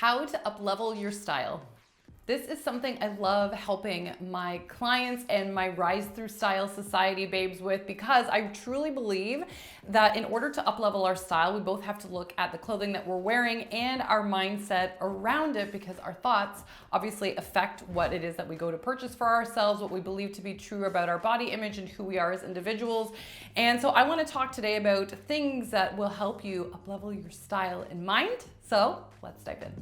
how to up-level your style. This is something I love helping my clients and my Rise Through Style Society babes with, because I truly believe that in order to up-level our style, we both have to look at the clothing that we're wearing and our mindset around it, because our thoughts obviously affect what it is that we go to purchase for ourselves, what we believe to be true about our body image and who we are as individuals. And so I want to talk today about things that will help you up-level your style and mind. So let's dive in.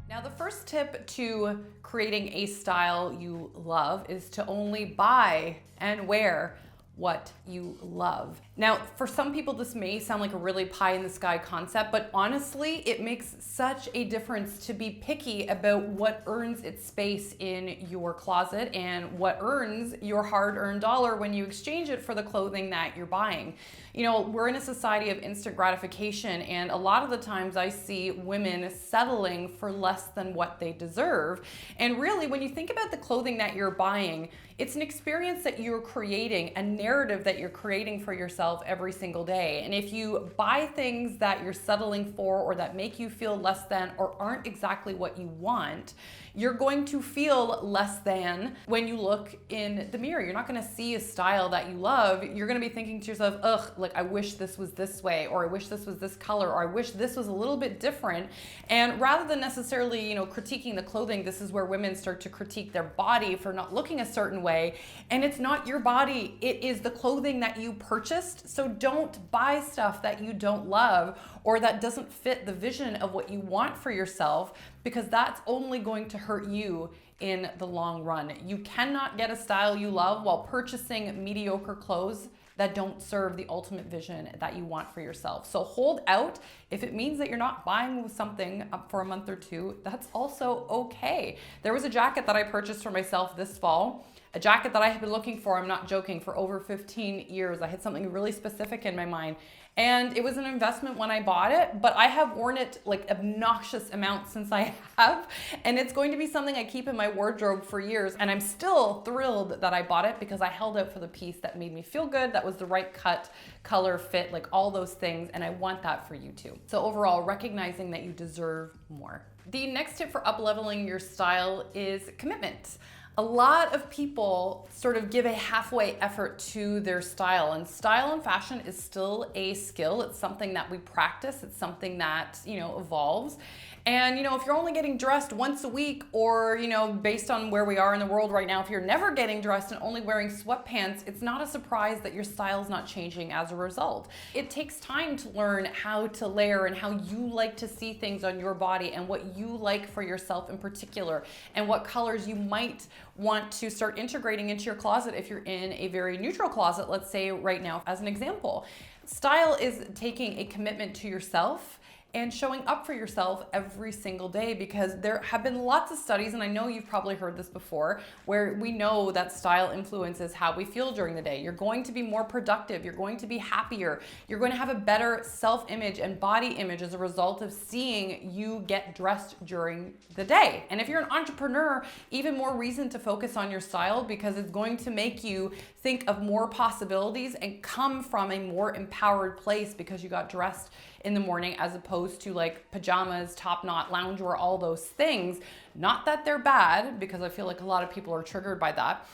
Now, the first tip to creating a style you love is to only buy and wear what you love. Now, for some people, this may sound like a really pie in the sky concept, but honestly, it makes such a difference to be picky about what earns its space in your closet and what earns your hard-earned dollar when you exchange it for the clothing that you're buying. You know, we're in a society of instant gratification, and a lot of the times I see women settling for less than what they deserve. And really, when you think about the clothing that you're buying, it's an experience that you're creating, a narrative that you're creating for yourself every single day. And if you buy things that you're settling for or that make you feel less than or aren't exactly what you want, you're going to feel less than when you look in the mirror. You're not going to see a style that you love. You're going to be thinking to yourself, ugh, like I wish this was this way, or I wish this was this color, or I wish this was a little bit different. And rather than necessarily, critiquing the clothing, this is where women start to critique their body for not looking a certain way. And it's not your body, it is the clothing that you purchased. So don't buy stuff that you don't love or that doesn't fit the vision of what you want for yourself, because that's only going to hurt you in the long run. You cannot get a style you love while purchasing mediocre clothes that don't serve the ultimate vision that you want for yourself. So hold out. If it means that you're not buying something up for a month or two, that's also okay. There was a jacket that I purchased for myself this fall, a jacket that I have been looking for, I'm not joking, for over 15 years. I had something really specific in my mind. And it was an investment when I bought it, but I have worn it like obnoxious amounts since I have. And it's going to be something I keep in my wardrobe for years. And I'm still thrilled that I bought it because I held out for the piece that made me feel good, that was the right cut, color, fit, like all those things. And I want that for you too. So overall, recognizing that you deserve more. The next tip for up-leveling your style is commitment. A lot of people sort of give a halfway effort to their style, and style and fashion is still a skill. It's something that we practice. It's something that, evolves. And, if you're only getting dressed once a week, or, based on where we are in the world right now, if you're never getting dressed and only wearing sweatpants, it's not a surprise that your style's not changing as a result. It takes time to learn how to layer and how you like to see things on your body and what you like for yourself in particular, and what colors you might want to start integrating into your closet if you're in a very neutral closet, let's say right now, as an example. Style is taking a commitment to yourself and showing up for yourself every single day, because there have been lots of studies, and I know you've probably heard this before, where we know that style influences how we feel during the day. You're going to be more productive, you're going to be happier, you're going to have a better self-image and body image as a result of seeing you get dressed during the day. And if you're an entrepreneur, even more reason to focus on your style, because it's going to make you think of more possibilities and come from a more empowered place because you got dressed in the morning, as opposed to like pajamas, top knot, loungewear, all those things. Not that they're bad, because I feel like a lot of people are triggered by that.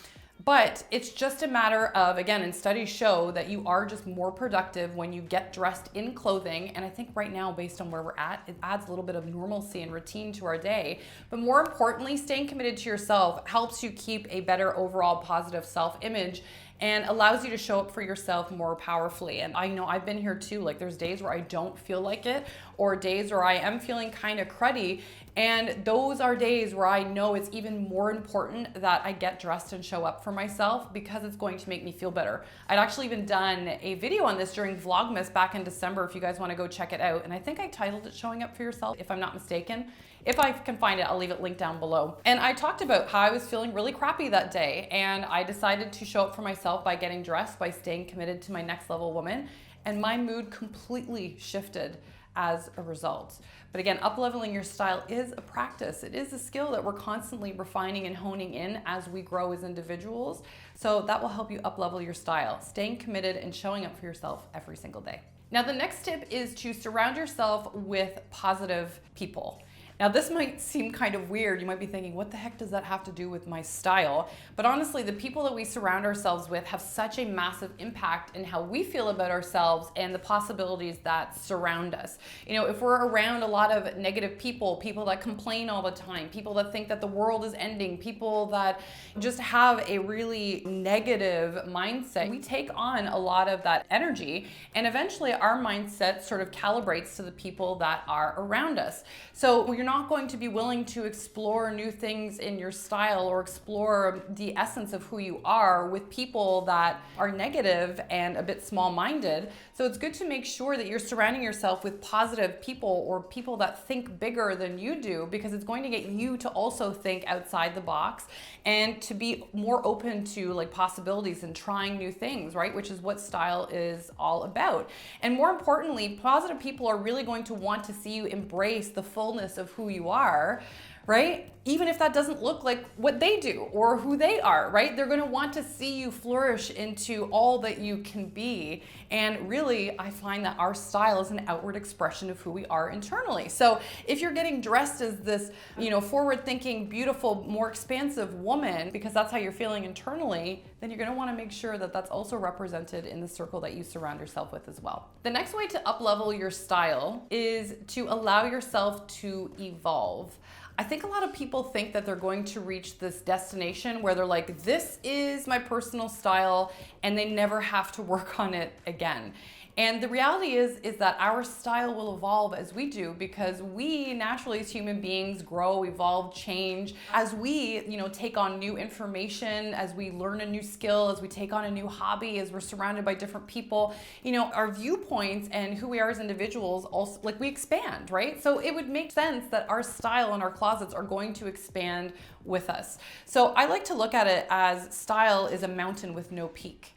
But it's just a matter of, again, and studies show that you are just more productive when you get dressed in clothing. And I think right now, based on where we're at, it adds a little bit of normalcy and routine to our day. But more importantly, staying committed to yourself helps you keep a better overall positive self-image and allows you to show up for yourself more powerfully. And I know I've been here too. Like, there's days where I don't feel like it, or days where I am feeling kind of cruddy. And those are days where I know it's even more important that I get dressed and show up for myself, because it's going to make me feel better. I'd actually even done a video on this during Vlogmas back in December, if you guys want to go check it out. And I think I titled it Showing Up for Yourself, if I'm not mistaken. If I can find it, I'll leave it linked down below. And I talked about how I was feeling really crappy that day, and I decided to show up for myself by getting dressed, by staying committed to my next level woman. And my mood completely shifted as a result. But again, up-leveling your style is a practice. It is a skill that we're constantly refining and honing in as we grow as individuals. So that will help you up-level your style, staying committed and showing up for yourself every single day. Now, the next tip is to surround yourself with positive people. Now, this might seem kind of weird. You might be thinking, what the heck does that have to do with my style? But honestly, the people that we surround ourselves with have such a massive impact in how we feel about ourselves and the possibilities that surround us. You know, if we're around a lot of negative people, people that complain all the time, people that think that the world is ending, people that just have a really negative mindset, we take on a lot of that energy, and eventually our mindset sort of calibrates to the people that are around us. So you're not going to be willing to explore new things in your style or explore the essence of who you are with people that are negative and a bit small-minded. So it's good to make sure that you're surrounding yourself with positive people or people that think bigger than you do, because it's going to get you to also think outside the box and to be more open to like possibilities and trying new things, right? Which is what style is all about. And more importantly, positive people are really going to want to see you embrace the fullness of who you are, right? Even if that doesn't look like what they do or who they are, right? They're going to want to see you flourish into all that you can be. And really, I find that our style is an outward expression of who we are internally. So if you're getting dressed as this, you know, forward-thinking, beautiful, more expansive woman, because that's how you're feeling internally, then you're going to want to make sure that that's also represented in the circle that you surround yourself with as well. The next way to up-level your style is to allow yourself to evolve. I think a lot of people think that they're going to reach this destination where they're like, this is my personal style, and they never have to work on it again. And the reality is that our style will evolve as we do, because we naturally as human beings grow, evolve, change. As we, you know, take on new information, as we learn a new skill, as we take on a new hobby, as we're surrounded by different people, you know, our viewpoints and who we are as individuals also, like, we expand, right? So it would make sense that our style and our closets are going to expand with us. So I like to look at it as style is a mountain with no peak.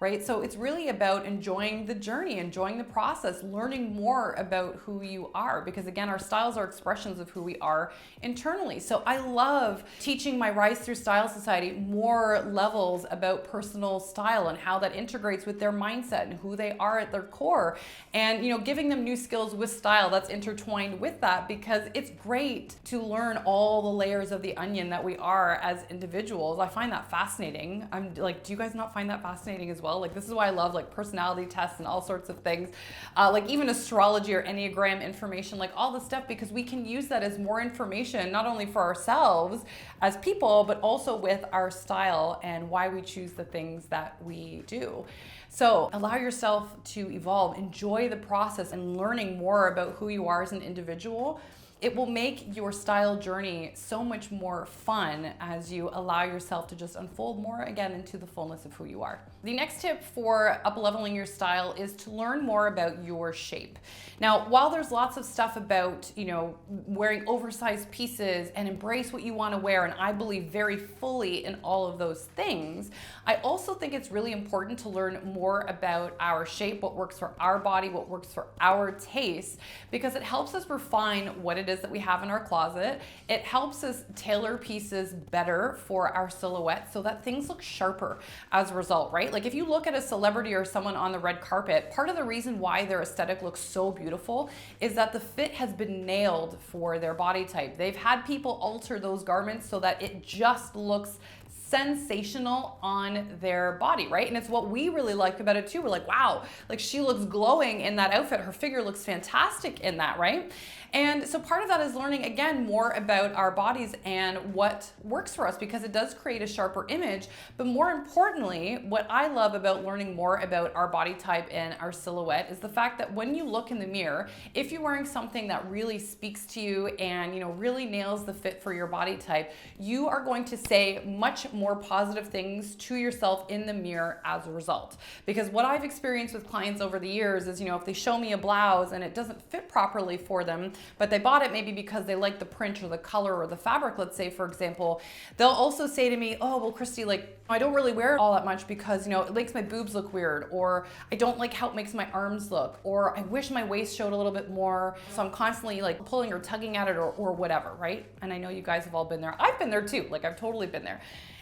Right? So it's really about enjoying the journey, enjoying the process, learning more about who you are, because again, our styles are expressions of who we are internally. So I love teaching my Rise Through Style Society more levels about personal style and how that integrates with their mindset and who they are at their core, and, you know, giving them new skills with style that's intertwined with that, because it's great to learn all the layers of the onion that we are as individuals. I find that fascinating. I'm like, do you guys not find that fascinating as well? Like, this is why I love like personality tests and all sorts of things, like even astrology or Enneagram information, like all this stuff, because we can use that as more information, not only for ourselves as people, but also with our style and why we choose the things that we do. So allow yourself to evolve, enjoy the process and learning more about who you are as an individual. It will make your style journey so much more fun as you allow yourself to just unfold more again into the fullness of who you are. The next tip for up-leveling your style is to learn more about your shape. Now, while there's lots of stuff about, you know, wearing oversized pieces and embrace what you want to wear, and I believe very fully in all of those things, I also think it's really important to learn more about our shape, what works for our body, what works for our taste, because it helps us refine what it is that we have in our closet. It helps us tailor pieces better for our silhouette so that things look sharper as a result, right? Like if you look at a celebrity or someone on the red carpet, part of the reason why their aesthetic looks so beautiful is that the fit has been nailed for their body type. They've had people alter those garments so that it just looks sensational on their body, right? And it's what we really like about it too. We're like, wow, like she looks glowing in that outfit. Her figure looks fantastic in that, right? And so part of that is learning, again, more about our bodies and what works for us, because it does create a sharper image. But more importantly, what I love about learning more about our body type and our silhouette is the fact that when you look in the mirror, if you're wearing something that really speaks to you and, you know, really nails the fit for your body type, you are going to say much more positive things to yourself in the mirror as a result. Because what I've experienced with clients over the years is, you know, if they show me a blouse and it doesn't fit properly for them, but they bought it maybe because they like the print or the color or the fabric, let's say, for example, they'll also say to me, oh, well, Christy, like, I don't really wear it all that much because, you know, it makes my boobs look weird, or I don't like how it makes my arms look, or I wish my waist showed a little bit more, so I'm constantly like pulling or tugging at it or whatever, right? And I know you guys have all been there. I've been there too, like I've totally been there.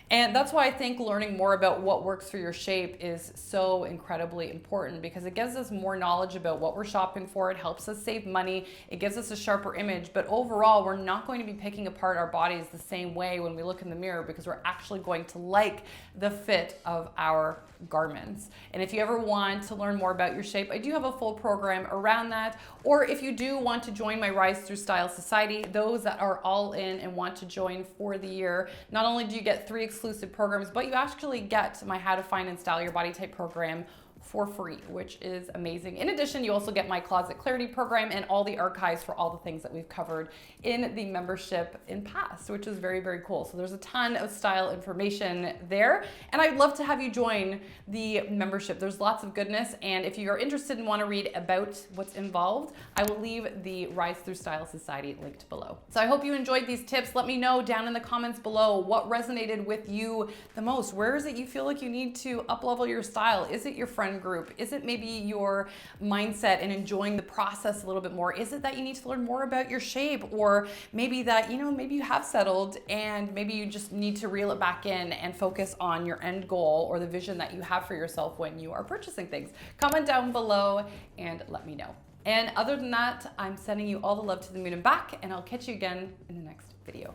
And that's why I think learning more about what works for your shape is so incredibly important, because it gives us more knowledge about what we're shopping for. It helps us save money. It gives us a sharper image. But overall, we're not going to be picking apart our bodies the same way when we look in the mirror, because we're actually going to like the fit of our garments. And if you ever want to learn more about your shape, I do have a full program around that. Or if you do want to join my Rise Through Style Society, those that are all in and want to join for the year, not only do you get 3 exclusive programs, but you actually get my How to Find and Style Your Body Type program for free, which is amazing. In addition, you also get my Closet Clarity program and all the archives for all the things that we've covered in the membership in past, which is very, very cool. So there's a ton of style information there, and I'd love to have you join the membership. There's lots of goodness, and if you are interested and want to read about what's involved, I will leave the Rise Through Style Society linked below. So I hope you enjoyed these tips. Let me know down in the comments below what resonated with you the most. Where is it you feel like you need to up-level your style? Is it your friend group? Is it maybe your mindset and enjoying the process a little bit more? Is it that you need to learn more about your shape? Or maybe that, you know, maybe you have settled and maybe you just need to reel it back in and focus on your end goal or the vision that you have for yourself when you are purchasing things? Comment down below and let me know. And other than that, I'm sending you all the love to the moon and back, and I'll catch you again in the next video.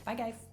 Bye guys.